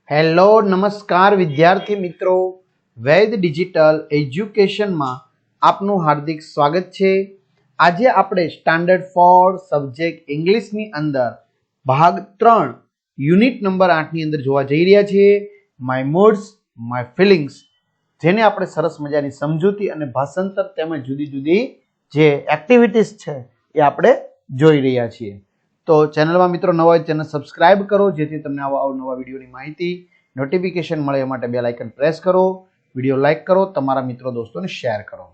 Hello નમસ્કાર વિદ્યાર્થી મિત્રો, વૈદ ડિજિટલ એજ્યુકેશનમાં આપનું હાર્દિક સ્વાગત છે. આજે આપણે સ્ટાન્ડર્ડ 4 સબ્જેક્ટ ઇંગ્લિશની અંદર ભાગ 3 યુનિટ નંબર 8 ની અંદર જોવા જઈ રહ્યા છીએ, માય મૂડ્સ માય ફિલિંગ્સ, જેને આપણે સરસ મજાની સમજૂતી અને ભાષાંતર તેમજ જુદી જુદી જે એક્ટિવિટીઝ છે એ આપણે જોઈ રહ્યા છીએ. તો ચેનલમાં મિત્રો નવા હોય ચેનલ સબસ્ક્રાઇબ કરો, જેથી તમને આવા નવા વિડીયોની માહિતી નોટિફિકેશન મળે એ માટે બેલ આઇકન પ્રેસ કરો, વિડીયો લાઇક કરો, તમારા મિત્રો દોસ્તોને શેર કરો.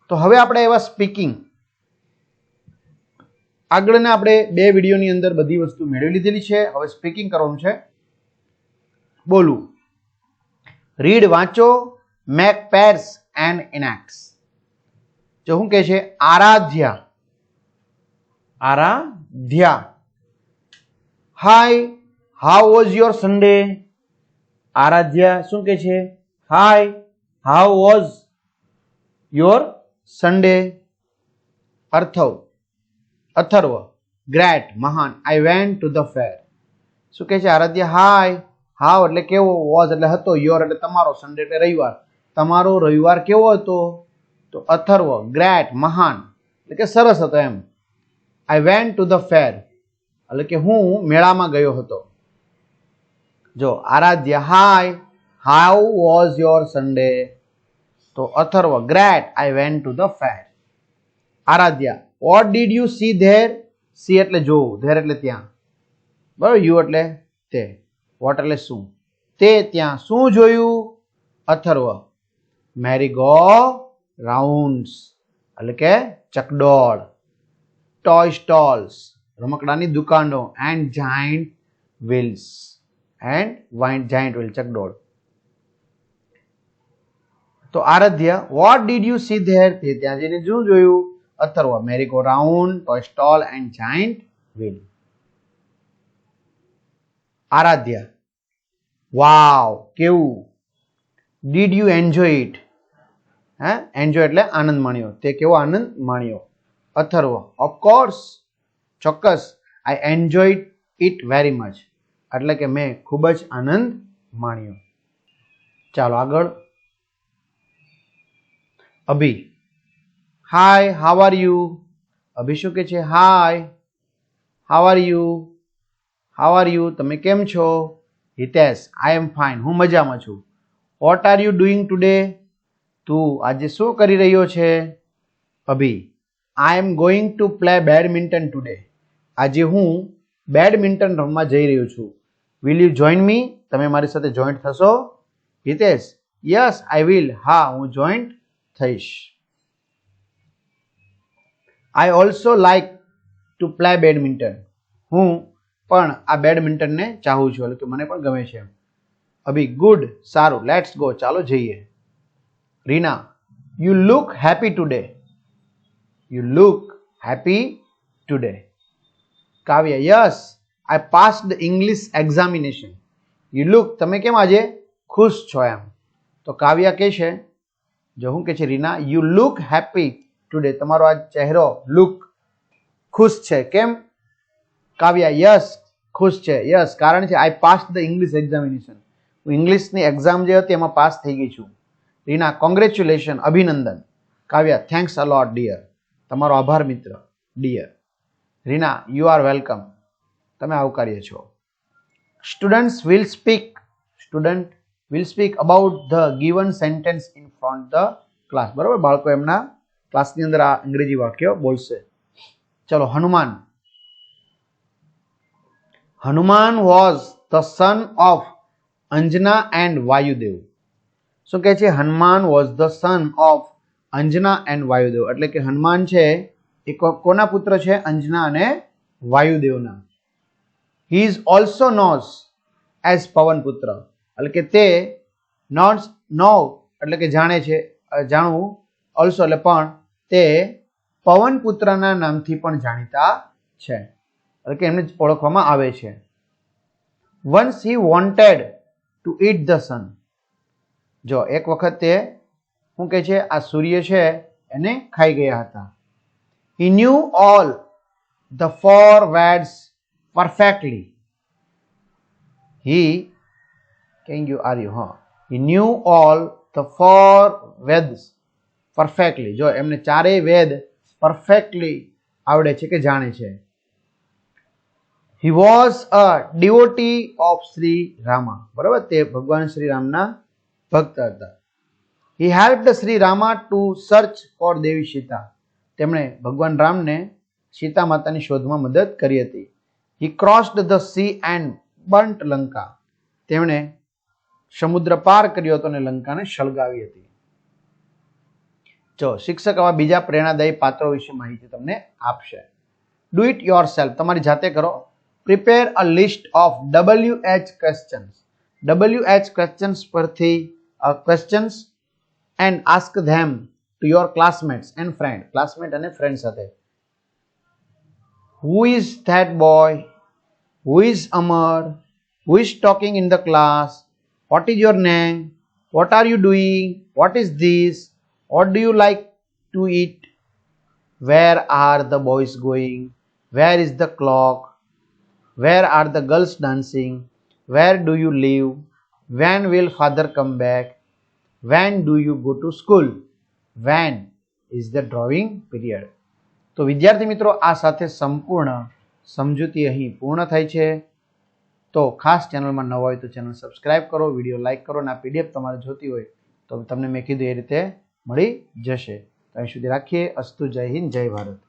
તો હવે આપણે એવા સ્પીકિંગ આગળના આપણે બે વિડીયોની અંદર બધી વસ્તુ મેળવી લીધેલી છે. હવે સ્પીકિંગ કરવાનું છે, બોલું. રીડ વાંચો, મેક પેર્સ એન્ડ ઇનેક્ટ્સ. જો શું કહે છે? Aaradhya, Aaradhya, hi how was your Sunday. Aaradhya શું કહે છે? Hi how was your Sunday. Atharva, great, મહાન, I went to the fair. શું કહે છે આરાધ્યા? હાય હાઉ એટલે કેવો, વોઝ એટલે હતો, યોર એટલે તમારો, સન્ડે એટલે રવિવાર, તમારો રવિવાર કેવો હતો? તો અથર્વ, ગ્રેટ, મહાન એટલે કે સરસ હતો એમ. I went to the fair એટલે કે હું મેળામાં ગયો હતો. જો Aaradhya, hi how was your Sunday. તો Atharva, great, I went to the fair. Aaradhya, what did you see there. See એટલે જોવું, ધેર એટલે ત્યાં, બરાબર, યુ એટલે તે, વોટ એટલે શું, તે ત્યાં શું જોયું? અથર્વ, મેરી ગો રાઉન્ડ્સ એટલે કે ચકડોળ, ટોય સ્ટોલ્સ રમકડાની દુકાનો, and giant wheels, giant wheel ચકડોળ. તો Aaradhya, what did you see there, તે ત્યાં જઈને શું જોયું? Atharva, merry go round, toy stall and giant wheel. Aaradhya, wow કેવું. Did you enjoy it. Enjoy એટલે આનંદ માણ્યો, તે કેવો આનંદ માણ્યો. અથર્વ, ઓફકોર્સ ચોક્કસ, આઈ એન્જોયડ ઇટ વેરી મચ એટલે કે મેં ખૂબ જ આનંદ માણ્યો. ચાલો આગળ. અભી, હાય હાઉ આર યુ. અભી શું કે છે? Hi how are you. How are you તમે કેમ છો? હિતેશ, આઈ એમ ફાઇન હું મજામાં છું. What are you doing today. તું આજે શું કરી રહ્યો છે? Abhi, I am going to play badminton today. આજે હું બેડમિન્ટન રમવા જઈ રહ્યો છું. Will you join me. તમે મારી સાથે જોઈન્ટ થશો? Hitesh, yes I will. હા હું જોઈન્ટ થઈશ. I also like to play badminton. હું પણ આ બેડમિન્ટનને ચાહું છું એટલે કે મને પણ ગમે છે. અભી, ગુડ સારું, લેટ્સ ગો ચાલો જઈએ. Reena, you look happy today. You look happy today. Kavya, yes I passed the English examination. You look તમે કેમ આજે ખુશ છો એમ. તો કાવ્ય કહે છે, જો હું કહે છે Reena, you look happy today, તમારો આ ચહેરો લુક ખુશ છે. કેમ? કાવ્ય, યસ ખુશ છે, યસ કારણ છે આઈ પાસ્ડ ધ ઇંગ્લિશ એક્ઝામિનેશન, હું ઇંગ્લિશની એક્ઝામ જે હતી એમાં પાસ થઈ ગઈ છું. રીના, કોંગ્રેચ્યુલેશન અભિનંદન. કાવ્ય, થેન્ક્સ અ લોટ ડિયર, તમારો આભાર મિત્ર, dear. Reena, you are welcome, તમે આવકાર્ય છો. Student will speak about the given sentence in front the class. બરાબર, બાળકો એમના ક્લાસની અંદર આ અંગ્રેજી વાક્ય બોલશે. ચલો. Hanuman, Hanuman was the son of Anjana and Vayudev. શું કહે છે? Hanuman was the son of Anjana and Vayudev એટલે કે હનુમાન છે એ કોના પુત્ર છે? અંજના અને વાયુદેવના. He is also known as Pavan putra એટલે કે તે નો એટલે કે જાણે છે, જાણવું, ઓલ્સો એટલે પણ, તે પવન પુત્રના નામથી પણ જાણીતા છે એટલે કે એમને ઓળખવામાં આવે છે. Once he wanted to eat the sun. જો એક વખત તે શું કહે છે? આ સૂર્ય છે એને ખાઈ ગયા હતા. He knew all the four words perfectly. He કેંગ યુ આર યુ, હા. He knew all the 4 Vedas perfectly. જો એમને ચારેય વેદ પરફેક્ટલી આવડે છે કે જાણે છે. He was a devotee of Shri Rama. બરાબર, તે ભગવાન શ્રી રામના ભક્ત હતા. He helped Shri Rama to search for Devi Sita. તેમણે ભગવાન રામને સીતા માતાની શોધમાં મદદ કરી હતી. He crossed the sea and burnt Lanka. તેમણે સમુદ્ર પાર કર્યો હતો અને લંકાને સળગાવી હતી. જો શિક્ષક આવા બીજા પ્રેરણાદાયી પાત્રો વિશે માહિતી તમને આપશે. Do it yourself. તમારી જાતે કરો. Prepare a list of WH questions. WH questions પરથી questions and ask them to your classmates and friend. Classmate અને ફ્રેન્ડ સાથે. Who is that boy? Who is Amar? Who is talking in the class? What is your name? What are you doing? What is this? What do you like to eat? Where are the boys going? Where is the clock? Where are the girls dancing? Where do you live? When will father come back? When do you go to school? When is the drawing period? તો વિદ્યાર્થી મિત્રો, આ સાથે સંપૂર્ણ સમજૂતી અહીં પૂર્ણ થાય છે. તો ખાસ ચેનલમાં નવા હોય તો ચેનલ સબસ્ક્રાઇબ કરો, વિડીયો લાઇક કરો અને આ PDF તમારે જોતી હોય તો તમને મેં કીધું એ રીતે મળી જશે. તો અહીં સુધી રાખીએ. અસ્તુ. જય હિન્દ, જય ભારત.